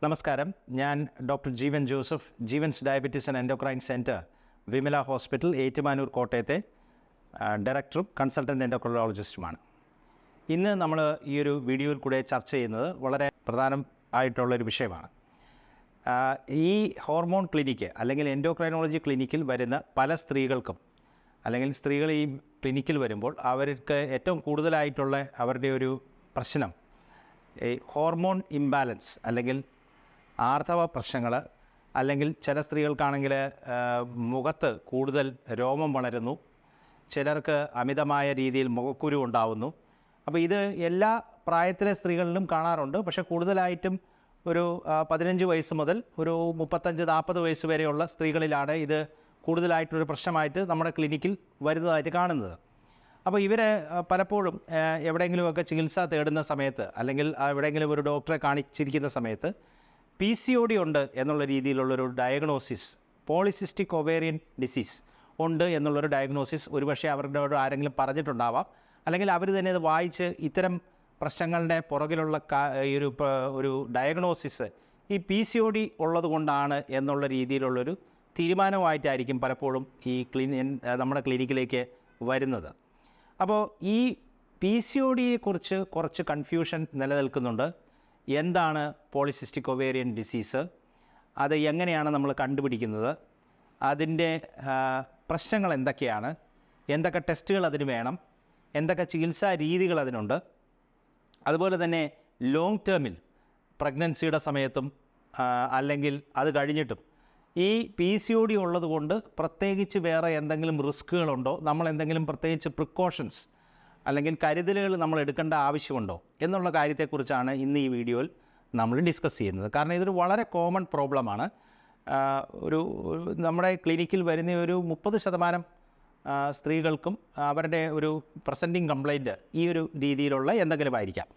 നമസ്കാരം. ഞാൻ doctor Jeevan Joseph, Jeevan's diabetes and endocrine centre, Vimala hospital, Ettumanoor, കോട്ടയത്തെ ഡയറക്ടറും കൺസൾട്ടൻ്റ് എൻഡോക്രോളജിസ്റ്റുമാണ്. ഇന്ന് നമ്മൾ ഈ ഒരു വീഡിയോയിൽ കൂടെ ചർച്ച ചെയ്യുന്നത് വളരെ പ്രധാനമായിട്ടുള്ളൊരു വിഷയമാണ്. ഈ ഹോർമോൺ ക്ലിനിക്ക് അല്ലെങ്കിൽ എൻഡോക്രൈനോളജി ക്ലിനിക്കിൽ വരുന്ന പല സ്ത്രീകൾക്കും അല്ലെങ്കിൽ സ്ത്രീകൾ ഈ ക്ലിനിക്കിൽ വരുമ്പോൾ അവർക്ക് ഏറ്റവും കൂടുതലായിട്ടുള്ള അവരുടെ ഒരു പ്രശ്നം ഈ ഹോർമോൺ ഇംബാലൻസ് അല്ലെങ്കിൽ ആർത്തവ പ്രശ്നങ്ങൾ, അല്ലെങ്കിൽ ചില സ്ത്രീകൾക്കാണെങ്കിൽ മുഖത്ത് കൂടുതൽ രോമം വളരുന്നു, ചിലർക്ക് അമിതമായ രീതിയിൽ മുഖക്കുരു ഉണ്ടാവുന്നു. അപ്പോൾ ഇത് എല്ലാ പ്രായത്തിലെ സ്ത്രീകളിലും കാണാറുണ്ട്. പക്ഷേ കൂടുതലായിട്ടും ഒരു 15 വയസ്സ് മുതൽ ഒരു 35-40 വയസ്സ് വരെയുള്ള സ്ത്രീകളിലാണ് ഇത് കൂടുതലായിട്ടൊരു പ്രശ്നമായിട്ട് നമ്മുടെ ക്ലിനിക്കിൽ വരുന്നതായിട്ട് കാണുന്നത്. അപ്പോൾ ഇവരെ പലപ്പോഴും എവിടെയെങ്കിലുമൊക്കെ ചികിത്സ തേടുന്ന സമയത്ത് അല്ലെങ്കിൽ എവിടെയെങ്കിലും ഒരു ഡോക്ടറെ കാണിച്ചിരിക്കുന്ന സമയത്ത് PCOD ഉണ്ട് എന്നുള്ള രീതിയിലുള്ളൊരു ഡയഗ്നോസിസ്, പോളിസിസ്റ്റിക് ഒവേറിയൻ ഡിസീസ് ഉണ്ട് എന്നുള്ളൊരു ഡയഗ്നോസിസ് ഒരുപക്ഷെ അവരുടെ ആരെങ്കിലും പറഞ്ഞിട്ടുണ്ടാവാം, അല്ലെങ്കിൽ അവർ തന്നെ അത് വായിച്ച് ഇത്തരം പ്രശ്നങ്ങളുടെ പുറകിലുള്ള ഒരു ഡയഗ്നോസിസ് ഈ PCOD ഉള്ളത് കൊണ്ടാണ് എന്നുള്ള രീതിയിലുള്ളൊരു തീരുമാനമായിട്ടായിരിക്കും പലപ്പോഴും ഈ നമ്മുടെ ക്ലിനിക്കിലേക്ക് വരുന്നത്. അപ്പോൾ ഈ PCODയെക്കുറിച്ച് കുറച്ച് കൺഫ്യൂഷൻ നിലനിൽക്കുന്നുണ്ട്. എന്താണ് പോളിസിസ്റ്റിക് ഒവേറിയൻ ഡിസീസ്, അത് എങ്ങനെയാണ് നമ്മൾ കണ്ടുപിടിക്കുന്നത്, അതിൻ്റെ പ്രശ്നങ്ങൾ എന്തൊക്കെയാണ്, എന്തൊക്കെ ടെസ്റ്റുകൾ അതിന് വേണം, എന്തൊക്കെ ചികിത്സാ രീതികൾ അതിനുണ്ട്, അതുപോലെ തന്നെ ലോങ് ടേമിൽ പ്രഗ്നൻസിയുടെ സമയത്തും അല്ലെങ്കിൽ അത് കഴിഞ്ഞിട്ടും ഈ PCOD ഉള്ളതുകൊണ്ട് പ്രത്യേകിച്ച് വേറെ എന്തെങ്കിലും റിസ്ക്കുകളുണ്ടോ, നമ്മൾ എന്തെങ്കിലും പ്രത്യേകിച്ച് പ്രിക്കോഷൻസ് അല്ലെങ്കിൽ കരുതലുകൾ നമ്മൾ എടുക്കേണ്ട ആവശ്യമുണ്ടോ എന്നുള്ള കാര്യത്തെക്കുറിച്ചാണ് ഇന്ന് ഈ വീഡിയോയിൽ നമ്മൾ ഡിസ്കസ് ചെയ്യുന്നത്. കാരണം ഇതൊരു വളരെ കോമൺ പ്രോബ്ലമാണ്. നമ്മുടെ ക്ലിനിക്കിൽ വരുന്ന ഒരു 30% സ്ത്രീകൾക്കും അവരുടെ ഒരു പ്രസൻറ്റിങ് കംപ്ലൈൻറ്റ് ഈ ഒരു രീതിയിലുള്ള എന്തെങ്കിലും ആയിരിക്കാം.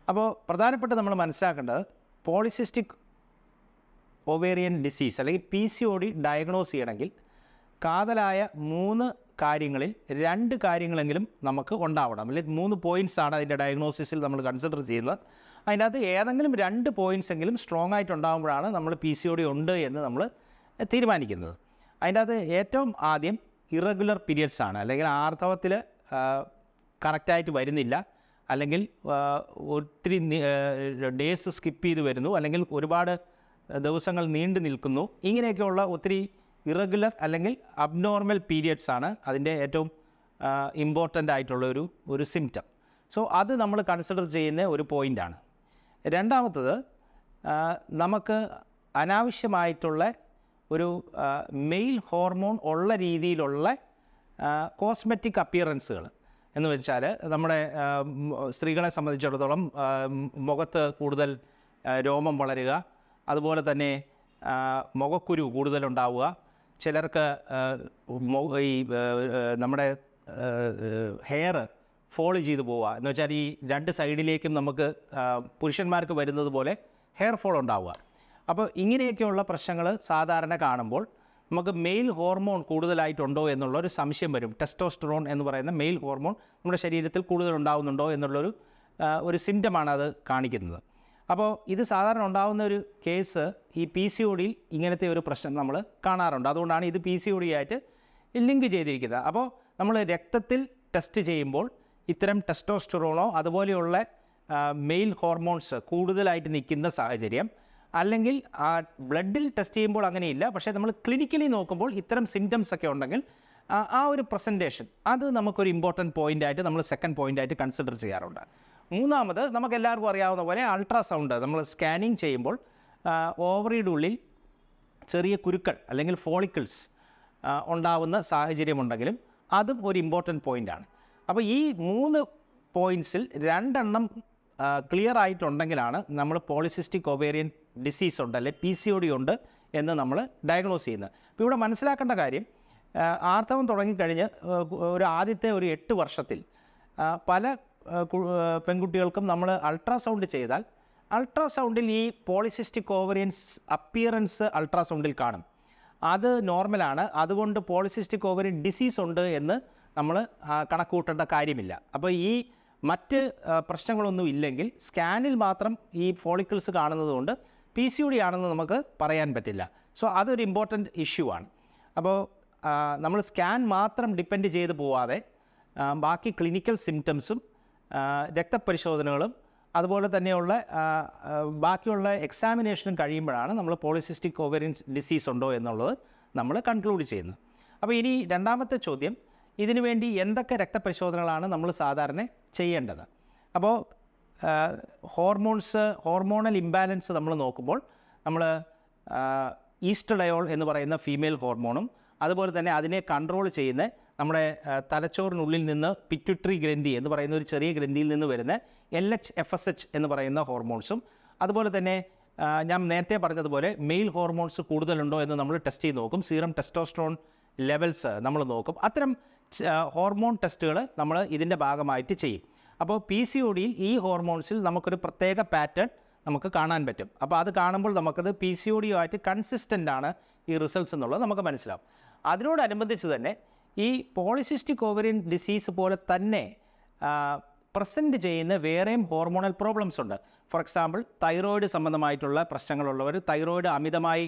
അപ്പോൾ പ്രധാനപ്പെട്ട നമ്മൾ മനസ്സിലാക്കേണ്ടത് പോളിസിസ്റ്റിക് ഒവേറിയൻ ഡിസീസ് അല്ലെങ്കിൽ PCOD ഡയഗ്നോസ് ചെയ്യണമെങ്കിൽ കാതലായ 3 കാര്യങ്ങളിൽ 2 കാര്യങ്ങളെങ്കിലും നമുക്ക് ഉണ്ടാവണം. അല്ലെങ്കിൽ 3 പോയിൻറ്റ്സാണ് അതിൻ്റെ ഡയഗ്നോസിസിൽ നമ്മൾ കൺസിഡർ ചെയ്യുന്നത്. അതിൻ്റെ അകത്ത് ഏതെങ്കിലും 2 പോയിൻറ്റ്സ് എങ്കിലും സ്ട്രോങ് ആയിട്ടുണ്ടാകുമ്പോഴാണ് നമ്മൾ PCOD ഉണ്ട് എന്ന് നമ്മൾ തീരുമാനിക്കുന്നത്. അതിൻ്റെ അകത്ത് ഏറ്റവും ആദ്യം ഇറഗുലർ പീരിയഡ്സ് ആണ്. അല്ലെങ്കിൽ ആർത്തവത്തിൽ കറക്റ്റായിട്ട് വരുന്നില്ല, അല്ലെങ്കിൽ ഒത്തിരി ഡേയ്സ് സ്കിപ്പ് ചെയ്ത് വരുന്നു, അല്ലെങ്കിൽ ഒരുപാട് ദിവസങ്ങൾ നീണ്ടു നിൽക്കുന്നു. ഇങ്ങനെയൊക്കെയുള്ള ഒത്തിരി ഇറഗുലർ അല്ലെങ്കിൽ അബ്നോർമൽ പീരിയഡ്സ് ആണ് അതിൻ്റെ ഏറ്റവും ഇമ്പോർട്ടൻ്റ് ആയിട്ടുള്ള ഒരു സിംറ്റം. സോ അത് നമ്മൾ കൺസിഡർ ചെയ്യുന്ന ഒരു പോയിൻ്റാണ്. രണ്ടാമത്തത്, നമുക്ക് അനാവശ്യമായിട്ടുള്ള ഒരു മെയിൽ ഹോർമോൺ ഉള്ള രീതിയിലുള്ള കോസ്മെറ്റിക് അപ്പിയറൻസുകൾ എന്ന് വെച്ചാൽ നമ്മുടെ സ്ത്രീകളെ സംബന്ധിച്ചിടത്തോളം മുഖത്ത് കൂടുതൽ രോമം വളരുക, അതുപോലെ തന്നെ മുഖക്കുരു കൂടുതലുണ്ടാവുക, ചിലർക്ക് ഈ നമ്മുടെ ഹെയർ ഫോൾ ചെയ്ത് പോവുക എന്ന് വെച്ചാൽ ഈ 2 സൈഡിലേക്കും നമുക്ക് പുരുഷന്മാർക്ക് വരുന്നത് പോലെ ഹെയർ ഫോൾ ഉണ്ടാവുക. അപ്പോൾ ഇങ്ങനെയൊക്കെയുള്ള പ്രശ്നങ്ങൾ സാധാരണ കാണുമ്പോൾ നമുക്ക് മെയിൽ ഹോർമോൺ കൂടുതലായിട്ടുണ്ടോ എന്നുള്ളൊരു സംശയം വരും. ടെസ്റ്റോസ്റ്ററോൺ എന്ന് പറയുന്ന മെയിൽ ഹോർമോൺ നമ്മുടെ ശരീരത്തിൽ കൂടുതലുണ്ടാകുന്നുണ്ടോ എന്നുള്ളൊരു സിംറ്റമാണ് അത് കാണിക്കുന്നത്. അപ്പോൾ ഇത് സാധാരണ ഉണ്ടാകുന്ന ഒരു കേസ് ഈ PCODയിൽ ഇങ്ങനത്തെ ഒരു പ്രശ്നം നമ്മൾ കാണാറുണ്ട്. അതുകൊണ്ടാണ് ഇത് PCOD ആയിട്ട് ലിങ്ക് ചെയ്തിരിക്കുന്നത്. അപ്പോൾ നമ്മൾ രക്തത്തിൽ ടെസ്റ്റ് ചെയ്യുമ്പോൾ ഇത്തരം ടെസ്റ്റോസ്റ്ററോണോ അതുപോലെയുള്ള മെയിൽ ഹോർമോൺസ് കൂടുതലായിട്ട് നിൽക്കുന്ന സാഹചര്യം, അല്ലെങ്കിൽ ബ്ലഡിൽ ടെസ്റ്റ് ചെയ്യുമ്പോൾ അങ്ങനെയില്ല, പക്ഷേ നമ്മൾ ക്ലിനിക്കലി നോക്കുമ്പോൾ ഇത്തരം സിംറ്റംസ് ഒക്കെ ഉണ്ടെങ്കിൽ ആ ഒരു പ്രസൻറ്റേഷൻ അത് നമുക്കൊരു ഇമ്പോർട്ടൻറ്റ് പോയിൻ്റായിട്ട് നമ്മൾ സെക്കൻഡ് പോയിൻ്റായിട്ട് കൺസിഡർ ചെയ്യാറുണ്ട്. മൂന്നാമത്, നമുക്കെല്ലാവർക്കും അറിയാവുന്ന പോലെ അൾട്രാസൗണ്ട് നമ്മൾ സ്കാനിങ് ചെയ്യുമ്പോൾ ഓവറിയുടെ ഉള്ളിൽ ചെറിയ കുരുക്കൾ അല്ലെങ്കിൽ ഫോളിക്കിൾസ് ഉണ്ടാവുന്ന സാഹചര്യമുണ്ടെങ്കിലും അതും ഒരു ഇമ്പോർട്ടൻറ്റ് പോയിൻ്റാണ്. അപ്പോൾ ഈ 3 പോയിൻറ്റ്സിൽ 2 ക്ലിയർ ആയിട്ടുണ്ടെങ്കിലാണ് നമ്മൾ പോളിസിസ്റ്റിക് ഒവേറിയൻ ഡിസീസ് ഉണ്ട് അല്ലെങ്കിൽ PCOD ഉണ്ട് എന്ന് നമ്മൾ ഡയഗ്നോസ് ചെയ്യുന്നത്. അപ്പോൾ ഇവിടെ മനസ്സിലാക്കേണ്ട കാര്യം, ആർത്തവം തുടങ്ങിക്കഴിഞ്ഞ് ആദ്യത്തെ 8 വർഷത്തിൽ പല പെൺകുട്ടികൾക്കും നമ്മൾ അൾട്രാസൗണ്ട് ചെയ്താൽ അൾട്രാസൗണ്ടിൽ ഈ പോളിസിസ്റ്റിക് ഓവറിയൻസ് അപ്പിയറൻസ് അൾട്രാസൗണ്ടിൽ കാണും. അത് നോർമലാണ്, അതുകൊണ്ട് പോളിസിസ്റ്റിക് ഓവറിയൻ ഡിസീസ് ഉണ്ട് എന്ന് നമ്മൾ കണക്കുകൂട്ടേണ്ട കാര്യമില്ല. അപ്പോൾ ഈ മറ്റ് പ്രശ്നങ്ങളൊന്നും ഇല്ലെങ്കിൽ സ്കാനിൽ മാത്രം ഈ ഫോളിക്കിൾസ് കാണുന്നതുകൊണ്ട് PCOD ആണെന്ന് നമുക്ക് പറയാൻ പറ്റില്ല. സോ അതൊരു ഇമ്പോർട്ടൻറ്റ് ഇഷ്യൂ ആണ്. അപ്പോൾ നമ്മൾ സ്കാൻ മാത്രം ഡിപ്പെൻഡ് ചെയ്ത് പോവാതെ ബാക്കി ക്ലിനിക്കൽ സിംറ്റംസും രക്തപരിശോധനകളും അതുപോലെ തന്നെയുള്ള ബാക്കിയുള്ള എക്സാമിനേഷനും കഴിയുമ്പോഴാണ് നമ്മൾ പോളിസിസ്റ്റിക് ഓവേറിയൻ ഡിസീസ് ഉണ്ടോ എന്നുള്ളത് നമ്മൾ കൺക്ലൂഡ് ചെയ്യുന്നത്. അപ്പോൾ ഇനി രണ്ടാമത്തെ ചോദ്യം, ഇതിനു വേണ്ടി എന്തൊക്കെ രക്തപരിശോധനകളാണ് നമ്മൾ സാധാരണ ചെയ്യേണ്ടത്? അപ്പോൾ ഹോർമോണൽ ഇംബാലൻസ് നമ്മൾ നോക്കുമ്പോൾ നമ്മൾ ഈസ്ട്രഡയോൾ എന്ന് പറയുന്ന ഫീമെയിൽ ഹോർമോണും അതുപോലെ തന്നെ അതിനെ കൺട്രോൾ ചെയ്യുന്ന നമ്മുടെ തലച്ചോറിനുള്ളിൽ നിന്ന് പിറ്റ്യൂട്ടറി ഗ്രന്ഥി എന്ന് പറയുന്ന ഒരു ചെറിയ ഗ്രന്ഥിയിൽ നിന്ന് വരുന്ന LH-FSH എന്ന് പറയുന്ന ഹോർമോൺസും അതുപോലെ തന്നെ ഞാൻ നേരത്തെ പറഞ്ഞതുപോലെ മെയിൽ ഹോർമോൺസ് കൂടുതലുണ്ടോ എന്ന് നമ്മൾ ടെസ്റ്റ് ചെയ്ത് നോക്കും. സീറം ടെസ്റ്റോസ്ട്രോൺ ലെവൽസ് നമ്മൾ നോക്കും. അത്തരം ഹോർമോൺ ടെസ്റ്റുകൾ നമ്മൾ ഇതിൻ്റെ ഭാഗമായിട്ട് ചെയ്യും. അപ്പോൾ PCODയിൽ ഈ ഹോർമോൺസിൽ നമുക്കൊരു പ്രത്യേക പാറ്റേൺ നമുക്ക് കാണാൻ പറ്റും. അപ്പോൾ അത് കാണുമ്പോൾ നമുക്കത് PCODയുമായിട്ട് കൺസിസ്റ്റൻ്റ് ആണ് ഈ റിസൾട്ട്സ് എന്നുള്ളത് നമുക്ക് മനസ്സിലാവും. അതിനോടനുബന്ധിച്ച് തന്നെ ഈ പോളിസിസ്റ്റിക് ഓവറിയൻ ഡിസീസ് പോലെ തന്നെ പ്രസൻറ്റ് ചെയ്യുന്ന വേറെയും ഹോർമോണൽ പ്രോബ്ലംസ് ഉണ്ട്. ഫോർ എക്സാമ്പിൾ തൈറോയിഡ് സംബന്ധമായിട്ടുള്ള പ്രശ്നങ്ങളുള്ളവർ, തൈറോയിഡ് അമിതമായി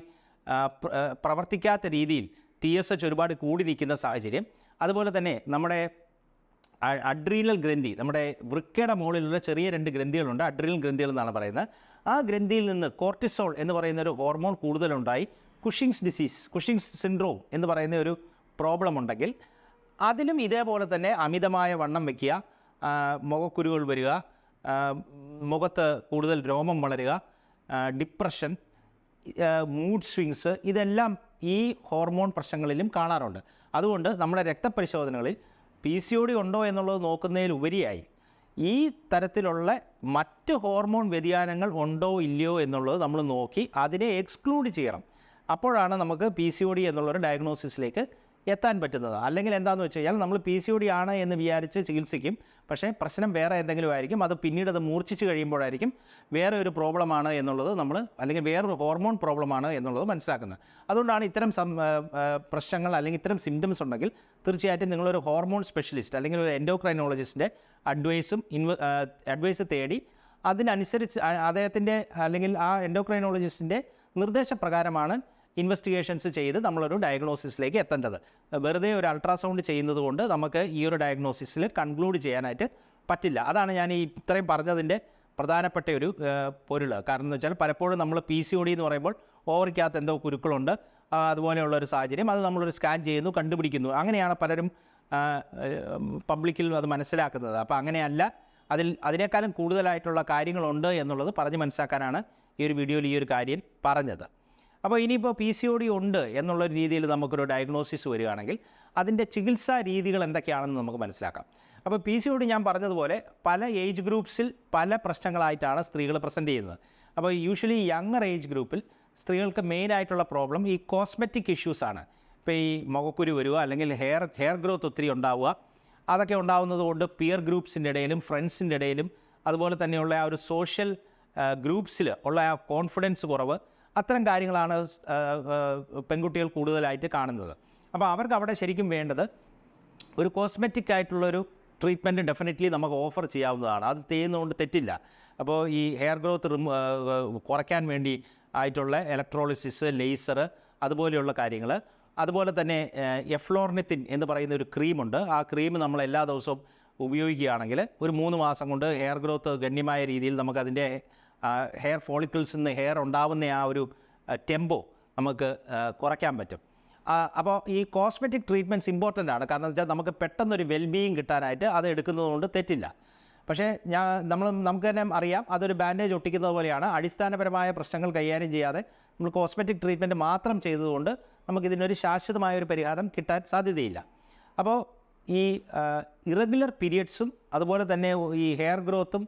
പ്രവർത്തിക്കാത്ത രീതിയിൽ TSH ഒരുപാട് കൂടി നിൽക്കുന്ന സാഹചര്യം, അതുപോലെ തന്നെ നമ്മുടെ അഡ്രീനൽ ഗ്രന്ഥി, നമ്മുടെ വൃക്കയുടെ മുകളിലുള്ള ചെറിയ 2 ഗ്രന്ഥികളുണ്ട്, അഡ്രീനൽ ഗ്രന്ഥികൾ എന്നാണ് പറയുന്നത്. ആ ഗ്രന്ഥിയിൽ നിന്ന് കോർട്ടിസോൾ എന്ന് പറയുന്ന ഒരു ഹോർമോൺ കൂടുതലുണ്ടായി കുഷിങ്സ് സിൻഡ്രോം എന്ന് പറയുന്ന ഒരു പ്രോബ്ലം ഉണ്ടെങ്കിൽ അതിലും ഇതേപോലെ തന്നെ അമിതമായ വണ്ണം വയ്ക്കുക, മുഖക്കുരുകൾ വരിക, മുഖത്ത് കൂടുതൽ രോമം വളരുക, ഡിപ്രഷൻ, മൂഡ് സ്വിങ്സ്, ഇതെല്ലാം ഈ ഹോർമോൺ പ്രശ്നങ്ങളിലും കാണാറുണ്ട്. അതുകൊണ്ട് നമ്മുടെ രക്തപരിശോധനകളിൽ PCOD ഉണ്ടോ എന്നുള്ളത് നോക്കുന്നതിലുപരിയായി ഈ തരത്തിലുള്ള മറ്റ് ഹോർമോൺ വ്യതിയാനങ്ങൾ ഉണ്ടോ ഇല്ലയോ എന്നുള്ളത് നമ്മൾ നോക്കി അതിനെ എക്സ്ക്ലൂഡ് ചെയ്യണം. അപ്പോഴാണ് നമുക്ക് PCOD എന്നുള്ളൊരു ഡയഗ്നോസിസിലേക്ക് എത്താൻ പറ്റുന്നത്. അല്ലെങ്കിൽ എന്താണെന്ന് വെച്ച് കഴിഞ്ഞാൽ നമ്മൾ PCOD ആണ് എന്ന് വിചാരിച്ച് ചികിത്സിക്കും, പക്ഷേ പ്രശ്നം വേറെ എന്തെങ്കിലും ആയിരിക്കും. അത് പിന്നീട് അത് മൂർച്ഛിച്ച് കഴിയുമ്പോഴായിരിക്കും വേറെ ഒരു പ്രോബ്ലമാണ് എന്നുള്ളത് നമ്മൾ, അല്ലെങ്കിൽ വേറൊരു ഹോർമോൺ പ്രോബ്ലമാണ് എന്നുള്ളത് മനസ്സിലാക്കുന്നത്. അതുകൊണ്ടാണ് ഇത്തരം പ്രശ്നങ്ങൾ അല്ലെങ്കിൽ ഇത്തരം സിംറ്റംസ് ഉണ്ടെങ്കിൽ തീർച്ചയായിട്ടും നിങ്ങളൊരു ഹോർമോൺ സ്പെഷ്യലിസ്റ്റ് അല്ലെങ്കിൽ ഒരു എൻഡോക്രൈനോളജിസ്റ്റിൻ്റെ അഡ്വൈസ് തേടി അതിനനുസരിച്ച് അദ്ദേഹത്തിൻ്റെ അല്ലെങ്കിൽ ആ എൻഡോക്രൈനോളജിസ്റ്റിൻ്റെ നിർദ്ദേശപ്രകാരമാണ് ഇൻവെസ്റ്റിഗേഷൻസ് ചെയ്ത് നമ്മളൊരു ഡയഗ്നോസിസിലേക്ക് എത്തേണ്ടത്. വെറുതെ ഒരു അൾട്രാസൗണ്ട് ചെയ്യുന്നത് കൊണ്ട് നമുക്ക് ഈ ഒരു ഡയഗ്നോസിസിൽ കൺക്ലൂഡ് ചെയ്യാനായിട്ട് പറ്റില്ല. അതാണ് ഞാൻ ഈ ഇത്രയും പറഞ്ഞതിൻ്റെ പ്രധാനപ്പെട്ട ഒരു പൊരുൾ. കാരണം എന്ന് വെച്ചാൽ പലപ്പോഴും നമ്മൾ PCOD എന്ന് പറയുമ്പോൾ ഓവറിക്കകത്ത് എന്തോ കുരുക്കളുണ്ട്, അതുപോലെയുള്ളൊരു സാഹചര്യം, അത് നമ്മളൊരു സ്കാൻ ചെയ്യുന്നു, കണ്ടുപിടിക്കുന്നു. അങ്ങനെയാണ് പലരും പബ്ലിക്കിൽ അത് മനസ്സിലാക്കുന്നത്. അപ്പോൾ അങ്ങനെയല്ല, അതിനേക്കാളും കൂടുതലായിട്ടുള്ള കാര്യങ്ങളുണ്ട് എന്നുള്ളത് പറഞ്ഞ് മനസ്സിലാക്കാനാണ് ഈ ഒരു വീഡിയോയിൽ ഈ ഒരു കാര്യം പറഞ്ഞത്. അപ്പോൾ ഇനിയിപ്പോൾ PCOD ഉണ്ട് എന്നുള്ളൊരു രീതിയിൽ നമുക്കൊരു ഡയഗ്നോസിസ് വരികയാണെങ്കിൽ അതിൻ്റെ ചികിത്സാ രീതികൾ എന്തൊക്കെയാണെന്ന് നമുക്ക് മനസ്സിലാക്കാം. അപ്പോൾ PCOD ഞാൻ പറഞ്ഞതുപോലെ പല ഏജ് ഗ്രൂപ്പ്സിൽ പല പ്രശ്നങ്ങളായിട്ടാണ് സ്ത്രീകൾ പ്രസൻറ്റ് ചെയ്യുന്നത്. അപ്പോൾ യൂഷ്വലി യങ്ങർ ഏജ് ഗ്രൂപ്പിൽ സ്ത്രീകൾക്ക് മെയിനായിട്ടുള്ള പ്രോബ്ലം ഈ കോസ്മെറ്റിക് ഇഷ്യൂസാണ്. ഇപ്പോൾ ഈ മുഖക്കുരു വരിക, അല്ലെങ്കിൽ ഹെയർ ഗ്രോത്ത് ഒത്തിരി ഉണ്ടാവുക, അതൊക്കെ ഉണ്ടാകുന്നത് കൊണ്ട് പിയർ ഗ്രൂപ്പ്സിൻ്റെ ഇടയിലും ഫ്രണ്ട്സിൻ്റെ ഇടയിലും അതുപോലെ തന്നെയുള്ള ആ ഒരു സോഷ്യൽ ഗ്രൂപ്പ്സിൽ ഉള്ള ആ കോൺഫിഡൻസ് കുറവ്, അത്തരം കാര്യങ്ങളാണ് പെൺകുട്ടികൾ കൂടുതലായിട്ട് കാണുന്നത്. അപ്പോൾ അവർക്ക് അവിടെ ശരിക്കും വേണ്ടത് ഒരു കോസ്മെറ്റിക് ആയിട്ടുള്ളൊരു ട്രീറ്റ്മെൻറ്റ് ഡെഫിനറ്റ്ലി നമുക്ക് ഓഫർ ചെയ്യാവുന്നതാണ്. അത് ചെയ്യുന്നതുകൊണ്ട് തെറ്റില്ല. അപ്പോൾ ഈ ഹെയർ ഗ്രോത്ത് കുറയ്ക്കാൻ വേണ്ടി ആയിട്ടുള്ള ഇലക്ട്രോളിസിസ്, ലേസർ, അതുപോലെയുള്ള കാര്യങ്ങൾ, അതുപോലെ തന്നെ എഫ്ലോർണിത്തിൻ എന്ന് പറയുന്ന ഒരു ക്രീമുണ്ട്. ആ ക്രീം നമ്മൾ എല്ലാ ദിവസവും ഉപയോഗിക്കുകയാണെങ്കിൽ ഒരു 3 മാസം കൊണ്ട് ഹെയർ ഗ്രോത്ത് ഗണ്യമായ രീതിയിൽ നമുക്കതിൻ്റെ ഹെയർ ഫോളിക്കിൾസിൽ നിന്ന് ഹെയർ ഉണ്ടാവുന്ന ആ ഒരു ടെമ്പോ നമുക്ക് കുറയ്ക്കാൻ പറ്റും. അപ്പോൾ ഈ കോസ്മെറ്റിക് ട്രീറ്റ്മെൻറ്റ്സ് ഇമ്പോർട്ടൻ്റ് ആണ്. കാരണം എന്ന് വെച്ചാൽ നമുക്ക് പെട്ടെന്നൊരു വെൽബീയിങ് കിട്ടാനായിട്ട് അത് എടുക്കുന്നത് കൊണ്ട് തെറ്റില്ല. പക്ഷേ നമുക്ക് തന്നെ അറിയാം, അതൊരു ബാൻഡേജ് ഒട്ടിക്കുന്നത് പോലെയാണ്. അടിസ്ഥാനപരമായ പ്രശ്നങ്ങൾ കൈകാര്യം ചെയ്യാതെ നമ്മൾ കോസ്മെറ്റിക് ട്രീറ്റ്മെൻറ്റ് മാത്രം ചെയ്തതുകൊണ്ട് നമുക്കിതിനൊരു ശാശ്വതമായൊരു പരിഹാരം കിട്ടാൻ സാധ്യതയില്ല. അപ്പോൾ ഈ ഇറഗുലർ പീരിയഡ്സും അതുപോലെ തന്നെ ഈ ഹെയർ ഗ്രോത്തും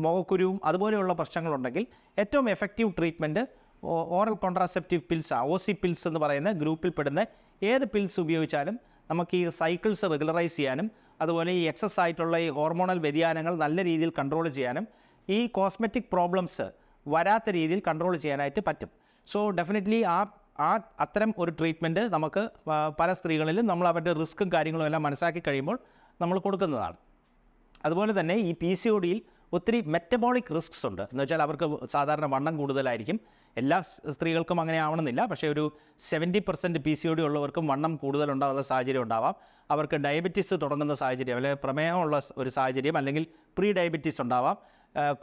മുഖക്കുരുവും അതുപോലെയുള്ള പ്രശ്നങ്ങളുണ്ടെങ്കിൽ ഏറ്റവും effective treatment oral contraceptive pills, OC pills എന്ന് പറയുന്ന ഗ്രൂപ്പിൽപ്പെടുന്ന ഏത് പിൽസ് ഉപയോഗിച്ചാലും നമുക്ക് ഈ സൈക്കിൾസ് റെഗുലറൈസ് ചെയ്യാനും അതുപോലെ ഈ എക്സസ് ആയിട്ടുള്ള ഈ ഹോർമോണൽ വ്യതിയാനങ്ങൾ നല്ല രീതിയിൽ കൺട്രോൾ ചെയ്യാനും ഈ കോസ്മെറ്റിക് പ്രോബ്ലംസ് വരാത്ത രീതിയിൽ കൺട്രോൾ ചെയ്യാനായിട്ട് പറ്റും. സോ ഡെഫിനറ്റ്ലി അത്തരം ഒരു ട്രീറ്റ്മെൻറ്റ് നമുക്ക് പല സ്ത്രീകളിലും നമ്മൾ അവരുടെ റിസ്ക്കും കാര്യങ്ങളും എല്ലാം മനസ്സിലാക്കി കഴിയുമ്പോൾ നമ്മൾ കൊടുക്കുന്നതാണ്. അതുപോലെ തന്നെ ഈ PCODയിൽ ഒത്തിരി മെറ്റബോളിക് റിസ്ക്സ് ഉണ്ട്. എന്ന് വെച്ചാൽ അവർക്ക് സാധാരണ വണ്ണം കൂടുതലായിരിക്കും. എല്ലാ സ്ത്രീകൾക്കും അങ്ങനെ ആവണമെന്നില്ല, പക്ഷേ ഒരു 70% PCOD ഉള്ളവർക്കും വണ്ണം കൂടുതലുണ്ടാകുന്ന സാഹചര്യം ഉണ്ടാവാം. അവർക്ക് ഡയബറ്റീസ് തുടങ്ങുന്ന സാഹചര്യം, അല്ലെങ്കിൽ പ്രമേഹമുള്ള ഒരു സാഹചര്യം, അല്ലെങ്കിൽ പ്രീ ഡയബറ്റീസ് ഉണ്ടാവാം.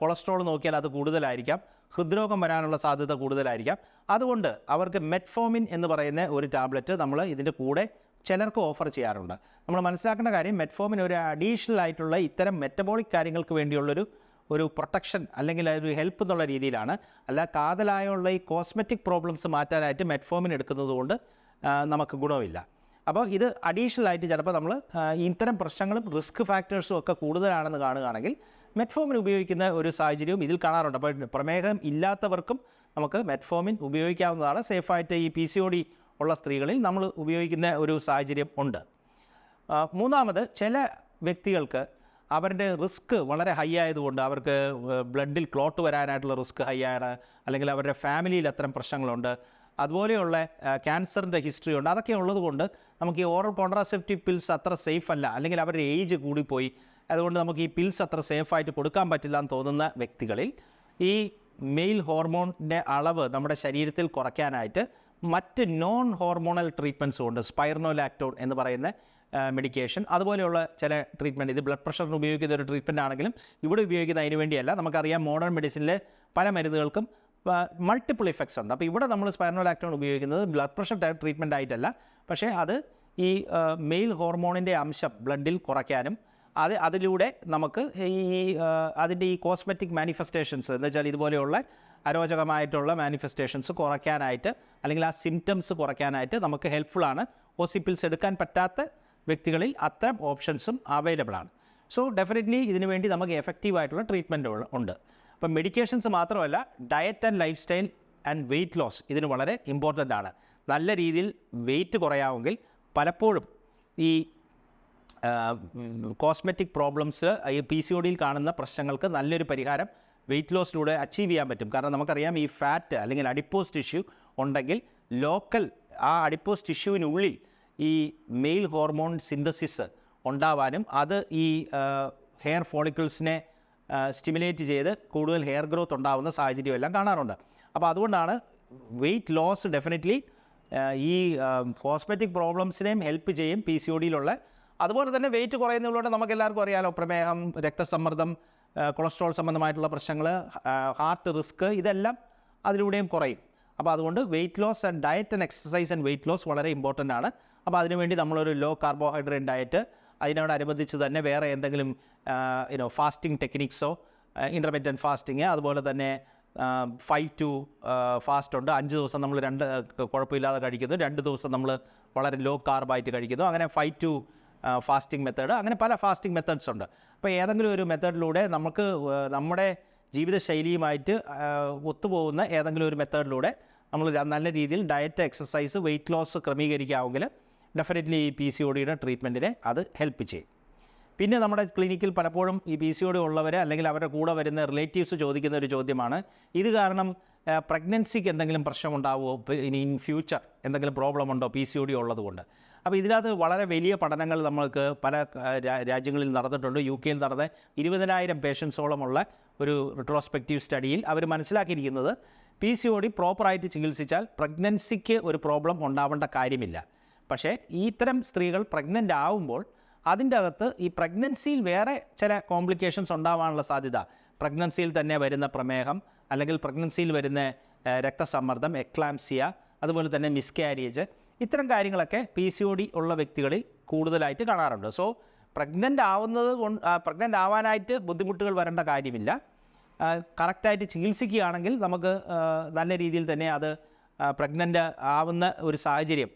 കൊളസ്ട്രോൾ നോക്കിയാൽ അത് കൂടുതലായിരിക്കാം. ഹൃദ്രോഗം വരാനുള്ള സാധ്യത കൂടുതലായിരിക്കാം. അതുകൊണ്ട് അവർക്ക് മെറ്റ്ഫോമിൻ എന്ന് പറയുന്ന ഒരു ടാബ്ലറ്റ് നമ്മൾ ഇതിൻ്റെ കൂടെ ചിലർക്ക് ഓഫർ ചെയ്യാറുണ്ട്. നമ്മൾ മനസ്സിലാക്കേണ്ട കാര്യം, മെറ്റ്ഫോമിൻ ഒരു അഡീഷണൽ ആയിട്ടുള്ള ഇത്തരം മെറ്റബോളിക് കാര്യങ്ങൾക്ക് വേണ്ടിയുള്ളൊരു പ്രൊട്ടക്ഷൻ അല്ലെങ്കിൽ ഒരു ഹെൽപ്പ് എന്നുള്ള രീതിയിലാണ്. അല്ല കാതലായുള്ള ഈ കോസ്മെറ്റിക് പ്രോബ്ലംസ് മാറ്റാനായിട്ട് മെറ്റ്ഫോമിൻ എടുക്കുന്നത് കൊണ്ട് നമുക്ക് ഗുണമില്ല. അപ്പോൾ ഇത് അഡീഷണൽ ആയിട്ട് ചിലപ്പോൾ നമ്മൾ ഇത്തരം പ്രശ്നങ്ങളും റിസ്ക് ഫാക്ടേഴ്സും ഒക്കെ കൂടുതലാണെന്ന് കാണുകയാണെങ്കിൽ മെറ്റ്ഫോമിൻ ഉപയോഗിക്കുന്ന ഒരു സാഹചര്യവും ഇതിൽ കാണാറുണ്ട്. അപ്പോൾ പ്രമേഹം ഇല്ലാത്തവർക്കും നമുക്ക് മെറ്റ്ഫോമിൻ ഉപയോഗിക്കാവുന്നതാണ്. സേഫായിട്ട് ഈ PCOD ഉള്ള സ്ത്രീകളിൽ നമ്മൾ ഉപയോഗിക്കുന്ന ഒരു സാഹചര്യം ഉണ്ട്. മൂന്നാമത്, ചില വ്യക്തികൾക്ക് അവരുടെ റിസ്ക് വളരെ ഹൈ ആയതുകൊണ്ട് അവർക്ക് ബ്ലഡിൽ ക്ലോട്ട് വരാനായിട്ടുള്ള റിസ്ക് ഹൈ ആണ്, അല്ലെങ്കിൽ അവരുടെ ഫാമിലിയിൽ അത്തരം പ്രശ്നങ്ങളുണ്ട്, അതുപോലെയുള്ള ക്യാൻസറിൻ്റെ ഹിസ്റ്ററി ഉണ്ട്. അതൊക്കെ ഉള്ളതുകൊണ്ട് നമുക്ക് ഈ ഓറൽ കോൺട്രാസെപ്റ്റീവ് പിൽസ് അത്ര സേഫ് അല്ല, അല്ലെങ്കിൽ അവരുടെ ഏജ് കൂടിപ്പോയി, അതുകൊണ്ട് നമുക്ക് ഈ പിൽസ് അത്ര സേഫായിട്ട് കൊടുക്കാൻ പറ്റില്ല എന്ന് തോന്നുന്ന വ്യക്തികളിൽ ഈ മെയിൽ ഹോർമോണിൻ്റെ അളവ് നമ്മുടെ ശരീരത്തിൽ കുറയ്ക്കാനായിട്ട് മറ്റ് നോൺ ഹോർമോണൽ ട്രീറ്റ്മെൻറ്റ്സും ഉണ്ട്. സ്പൈർനോലാക്ടോൺ എന്ന് പറയുന്ന മെഡിക്കേഷൻ, അതുപോലെയുള്ള ചില ട്രീറ്റ്മെൻറ്റ്. ഇത് ബ്ലഡ് പ്രഷറിന് ഉപയോഗിക്കുന്ന ഒരു ട്രീറ്റ്മെൻറ്റ് ആണെങ്കിലും ഇവിടെ ഉപയോഗിക്കുന്ന അതിന് വേണ്ടിയല്ല. നമുക്കറിയാം മോഡേൺ മെഡിസിനിലെ പല മരുന്നുകൾക്കും മൾട്ടിപ്പിൾ ഇഫക്ട്സ് ഉണ്ട്. അപ്പോൾ ഇവിടെ നമ്മൾ സ്പൈർനോലാക്ടോൺ ഉപയോഗിക്കുന്നത് ബ്ലഡ് പ്രഷർ ട്രീറ്റ്മെൻറ്റ് ആയിട്ടല്ല, പക്ഷേ അത് ഈ മെയിൽ ഹോർമോണിൻ്റെ അംശം ബ്ലഡിൽ കുറയ്ക്കാനും അതിലൂടെ നമുക്ക് അതിൻ്റെ ഈ കോസ്മെറ്റിക് മാനിഫെസ്റ്റേഷൻസ് എന്ന് വെച്ചാൽ ഇതുപോലെയുള്ള അരോചകമായിട്ടുള്ള മാനിഫെസ്റ്റേഷൻസ് കുറയ്ക്കാനായിട്ട്, അല്ലെങ്കിൽ ആ സിംറ്റംസ് കുറയ്ക്കാനായിട്ട് നമുക്ക് ഹെൽപ്ഫുള്ളാണ്. OC പിൽസ് എടുക്കാൻ പറ്റാത്ത വ്യക്തികളിൽ അത്തരം ഓപ്ഷൻസും അവൈലബിൾ ആണ്. സോ ഡെഫിനറ്റ്ലി ഇതിനു വേണ്ടി നമുക്ക് എഫക്റ്റീവായിട്ടുള്ള ട്രീറ്റ്മെൻറ്റുകൾ ഉണ്ട്. അപ്പം മെഡിക്കേഷൻസ് മാത്രമല്ല, diet and lifestyle and weight loss ഇതിന് വളരെ ഇമ്പോർട്ടൻ്റ് ആണ്. നല്ല രീതിയിൽ വെയിറ്റ് കുറയാമെങ്കിൽ പലപ്പോഴും ഈ കോസ്മെറ്റിക് പ്രോബ്ലംസ്, ഈ PCODയിൽ കാണുന്ന പ്രശ്നങ്ങൾക്ക് നല്ലൊരു പരിഹാരം വെയിറ്റ് ലോസിലൂടെ അച്ചീവ് ചെയ്യാൻ പറ്റും. കാരണം നമുക്കറിയാം, ഈ ഫാറ്റ് അല്ലെങ്കിൽ അഡിപ്പോസ് ടിഷ്യൂ ഉണ്ടെങ്കിൽ ലോക്കൽ ആ അഡിപ്പോസ് ടിഷ്യൂവിനുള്ളിൽ ഈ മെയിൽ ഹോർമോൺ സിന്തസിസ് ഉണ്ടാവാനും അത് ഈ ഹെയർ ഫോളിക്കിൾസിനെ സ്റ്റിമുലേറ്റ് ചെയ്ത് കൂടുതൽ ഹെയർ ഗ്രോത്ത് ഉണ്ടാകുന്ന സാഹചര്യം എല്ലാം കാണാറുണ്ട്. അപ്പോൾ അതുകൊണ്ടാണ് വെയിറ്റ് ലോസ് ഡെഫിനറ്റ്ലി ഈ കോസ്മെറ്റിക് പ്രോബ്ലംസിനെയും ഹെൽപ്പ് ചെയ്യും PCODയിലുള്ള. അതുപോലെ തന്നെ വെയിറ്റ് കുറയുന്നതിലൂടെ നമുക്കെല്ലാവർക്കും അറിയാമല്ലോ, പ്രമേഹം, രക്തസമ്മർദ്ദം, കൊളസ്ട്രോൾ സംബന്ധമായിട്ടുള്ള പ്രശ്നങ്ങൾ, ഹാർട്ട് റിസ്ക്, ഇതെല്ലാം അതിലൂടെയും കുറയും. അപ്പോൾ അതുകൊണ്ട് weight loss and diet and exercise and weight loss വളരെ ഇമ്പോർട്ടൻ്റ് ആണ്. അപ്പോൾ അതിനുവേണ്ടി നമ്മളൊരു ലോ കാർബോഹൈഡ്രേറ്റ് ഡയറ്റ്, അതിനോടനുബന്ധിച്ച് തന്നെ വേറെ എന്തെങ്കിലും ഫാസ്റ്റിംഗ് ടെക്നിക്സോ, ഇൻ്റർമിറ്റൻറ്റ് ഫാസ്റ്റിങ്, അതുപോലെ തന്നെ 5-2 ഫാസ്റ്റ് ഉണ്ട്. 5 ദിവസം നമ്മൾ കുഴപ്പമില്ലാതെ കഴിക്കുന്നു, 2 ദിവസം നമ്മൾ വളരെ ലോ കാർബായിട്ട് കഴിക്കുന്നു. അങ്ങനെ 5-2 ഫാസ്റ്റിംഗ് മെത്തേഡ്, അങ്ങനെ പല ഫാസ്റ്റിംഗ് മെത്തേഡ്സ് ഉണ്ട്. അപ്പോൾ ഏതെങ്കിലും ഒരു മെത്തേഡിലൂടെ നമുക്ക് നമ്മുടെ ജീവിതശൈലിയുമായിട്ട് ഒത്തുപോകുന്ന ഏതെങ്കിലും ഒരു മെത്തേഡിലൂടെ നമ്മൾ നല്ല രീതിയിൽ ഡയറ്റ്, എക്സസൈസ്, വെയിറ്റ് ലോസ് ക്രമീകരിക്കാമെങ്കിൽ ഡെഫിനറ്റ്ലി ഈ PCODയുടെ ട്രീറ്റ്മെൻറ്റിനെ അത് ഹെൽപ്പ് ചെയ്യും. പിന്നെ നമ്മുടെ ക്ലിനിക്കിൽ പലപ്പോഴും ഈ PCOD ഉള്ളവർ അല്ലെങ്കിൽ അവരുടെ കൂടെ വരുന്ന റിലേറ്റീവ്സ് ചോദിക്കുന്ന ഒരു ചോദ്യമാണ്, ഇത് കാരണം പ്രഗ്നൻസിക്ക് എന്തെങ്കിലും പ്രശ്നമുണ്ടാവുമോ, ഇനി ഇൻ ഫ്യൂച്ചർ എന്തെങ്കിലും പ്രോബ്ലം ഉണ്ടോ PCOD ഉള്ളതുകൊണ്ട്. അപ്പോൾ ഇതിനകത്ത് വളരെ വലിയ പഠനങ്ങൾ നമ്മൾക്ക് പല രാജ്യങ്ങളിൽ നടന്നിട്ടുണ്ട്. UK യിൽ നടന്ന 20,000 പേഷ്യൻസോളമുള്ള ഒരു റിട്രോസ്പെക്റ്റീവ് സ്റ്റഡിയിൽ അവർ മനസ്സിലാക്കിയിരിക്കുന്നത്, PCOD പ്രോപ്പറായിട്ട് ചികിത്സിച്ചാൽ പ്രഗ്നൻസിക്ക് ഒരു പ്രോബ്ലം ഉണ്ടാവേണ്ട കാര്യമില്ല. പക്ഷേ ഇത്തരം സ്ത്രീകൾ പ്രഗ്നൻ്റ് ആവുമ്പോൾ അതിൻ്റെ അകത്ത് ഈ പ്രഗ്നൻസിയിൽ വേറെ ചില കോംപ്ലിക്കേഷൻസ് ഉണ്ടാവാനുള്ള സാധ്യത, പ്രഗ്നൻസിയിൽ തന്നെ വരുന്ന പ്രമേഹം, അല്ലെങ്കിൽ പ്രഗ്നൻസിയിൽ വരുന്ന രക്തസമ്മർദ്ദം, എക്ലാംസിയ, അതുപോലെ തന്നെ മിസ്കാരേജ്, ഇത്തരം കാര്യങ്ങളൊക്കെ PCOD ഉള്ള വ്യക്തികളിൽ കൂടുതലായിട്ട് കാണാറുണ്ട്. സോ പ്രഗ്നൻ്റ് ആവാനായിട്ട് ബുദ്ധിമുട്ടുകൾ വരേണ്ട കാര്യമില്ല. കറക്റ്റായിട്ട് ചികിത്സിക്കുകയാണെങ്കിൽ നമുക്ക് നല്ല രീതിയിൽ തന്നെ അത് പ്രഗ്നൻ്റ് ആവുന്ന ഒരു സാഹചര്യം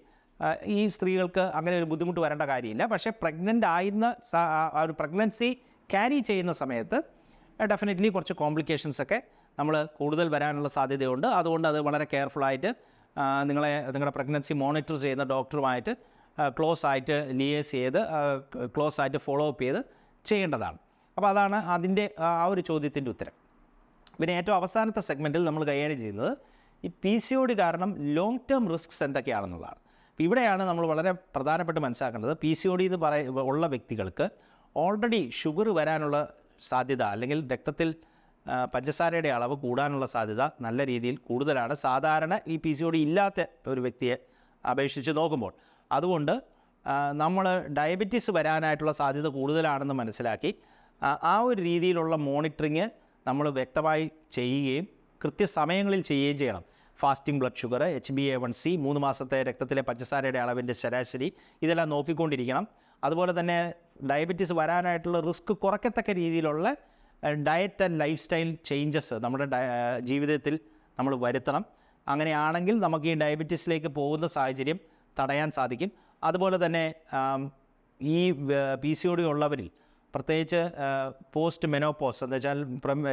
ഈ സ്ത്രീകൾക്ക് അങ്ങനെ ഒരു ബുദ്ധിമുട്ട് വരേണ്ട കാര്യമില്ല. പക്ഷേ പ്രഗ്നൻ്റ് ആയിരുന്ന ഒരു പ്രഗ്നൻസി ക്യാരി ചെയ്യുന്ന സമയത്ത് ഡെഫിനറ്റ്ലി കുറച്ച് കോംപ്ലിക്കേഷൻസൊക്കെ നമ്മൾ കൂടുതൽ വരാനുള്ള സാധ്യതയുണ്ട്. അതുകൊണ്ട് അത് വളരെ കെയർഫുള്ളായിട്ട് നിങ്ങളുടെ പ്രഗ്നൻസി മോണിറ്റർ ചെയ്യുന്ന ഡോക്ടറുമായിട്ട് ക്ലോസ് ആയിട്ട് ലിയേസ് ചെയ്ത് ക്ലോസ് ആയിട്ട് ഫോളോ അപ്പ് ചെയ്ത് ചെയ്യേണ്ടതാണ്. അപ്പോൾ അതാണ് അതിൻ്റെ ആ ഒരു ചോദ്യത്തിൻ്റെ ഉത്തരം. പിന്നെ ഏറ്റവും അവസാനത്തെ സെഗ്മെൻറ്റിൽ നമ്മൾ കൈകാര്യം ചെയ്യുന്നത് ഈ PCOD കാരണം ലോങ് ടേം റിസ്ക്സ് എന്തൊക്കെയാണെന്നുള്ളതാണ്. അപ്പോൾ ഇവിടെയാണ് നമ്മൾ വളരെ പ്രധാനപ്പെട്ട് മനസ്സിലാക്കേണ്ടത്. PCOD എന്ന് ഉള്ള വ്യക്തികൾക്ക് ഓൾറെഡി ഷുഗർ വരാനുള്ള സാധ്യത അല്ലെങ്കിൽ രക്തത്തിൽ പഞ്ചസാരയുടെ അളവ് കൂടാനുള്ള സാധ്യത നല്ല രീതിയിൽ കൂടുതലാണ് സാധാരണ ഈ PCOD ഇല്ലാത്ത ഒരു വ്യക്തിയെ അപേക്ഷിച്ച് നോക്കുമ്പോൾ. അതുകൊണ്ട് നമ്മൾ ഡയബറ്റീസ് വരാനായിട്ടുള്ള സാധ്യത കൂടുതലാണെന്ന് മനസ്സിലാക്കി ആ ഒരു രീതിയിലുള്ള മോണിറ്ററിങ് നമ്മൾ വ്യക്തമായി ചെയ്യുകയും കൃത്യസമയങ്ങളിൽ ചെയ്യുകയും ചെയ്യണം. ഫാസ്റ്റിംഗ് ബ്ലഡ് ഷുഗർ, HbA1c, 3 മാസത്തെ രക്തത്തിലെ പഞ്ചസാരയുടെ അളവിൻ്റെ ശരാശരി, ഇതെല്ലാം നോക്കിക്കൊണ്ടിരിക്കണം. അതുപോലെ തന്നെ ഡയബറ്റീസ് വരാനായിട്ടുള്ള റിസ്ക് കുറയ്ക്കത്തക്ക രീതിയിലുള്ള diet and life style changes നമ്മുടെ ജീവിതത്തിൽ നമ്മൾ വരുത്തണം. അങ്ങനെയാണെങ്കിൽ നമുക്ക് ഈ ഡയബറ്റീസിലേക്ക് പോകുന്ന സാഹചര്യം തടയാൻ സാധിക്കും. അതുപോലെ തന്നെ ഈ PCOD ഉള്ളവരിൽ പ്രത്യേകിച്ച് പോസ്റ്റ് മെനോപോസ് എന്ന് വെച്ചാൽ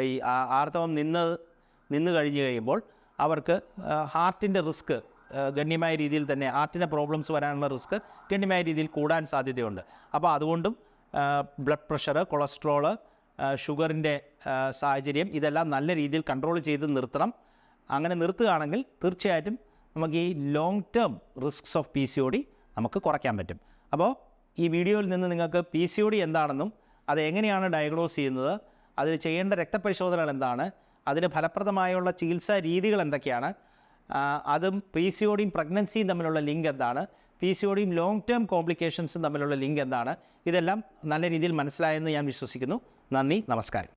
ഈ ആർത്തവം നിന്ന് കഴിഞ്ഞ് കഴിയുമ്പോൾ അവർക്ക് ഹാർട്ടിൻ്റെ റിസ്ക് ഗണ്യമായ രീതിയിൽ തന്നെ ഹാർട്ടിൻ്റെ പ്രോബ്ലംസ് വരാനുള്ള റിസ്ക് ഗണ്യമായ രീതിയിൽ കൂടാൻ സാധ്യതയുണ്ട്. അപ്പോൾ അതുകൊണ്ടും ബ്ലഡ് പ്രഷർ, കൊളസ്ട്രോള്, ഷുഗറിൻ്റെ സാഹചര്യം ഇതെല്ലാം നല്ല രീതിയിൽ കൺട്രോൾ ചെയ്ത് നിർത്തണം. അങ്ങനെ നിർത്തുകയാണെങ്കിൽ തീർച്ചയായിട്ടും നമുക്ക് ഈ long term risks of PCOD നമുക്ക് കുറയ്ക്കാൻ പറ്റും. അപ്പോൾ ഈ വീഡിയോയിൽ നിന്ന് നിങ്ങൾക്ക് PCOD എന്താണെന്നും അത് എങ്ങനെയാണ് ഡയഗ്നോസ് ചെയ്യുന്നത്, അതിൽ ചെയ്യേണ്ട രക്തപരിശോധനകൾ എന്താണ്, അതിന് ഫലപ്രദമായുള്ള ചികിത്സാ രീതികൾ എന്തൊക്കെയാണ്, അതും PCODയും പ്രഗ്നൻസിയും തമ്മിലുള്ള ലിങ്ക് എന്താണ്, PCODയും ലോങ് ടേം കോംപ്ലിക്കേഷൻസും തമ്മിലുള്ള ലിങ്ക് എന്താണ്, ഇതെല്ലാം നല്ല രീതിയിൽ മനസ്സിലായെന്ന് ഞാൻ വിശ്വസിക്കുന്നു. നന്ദി, നമസ്കാരം.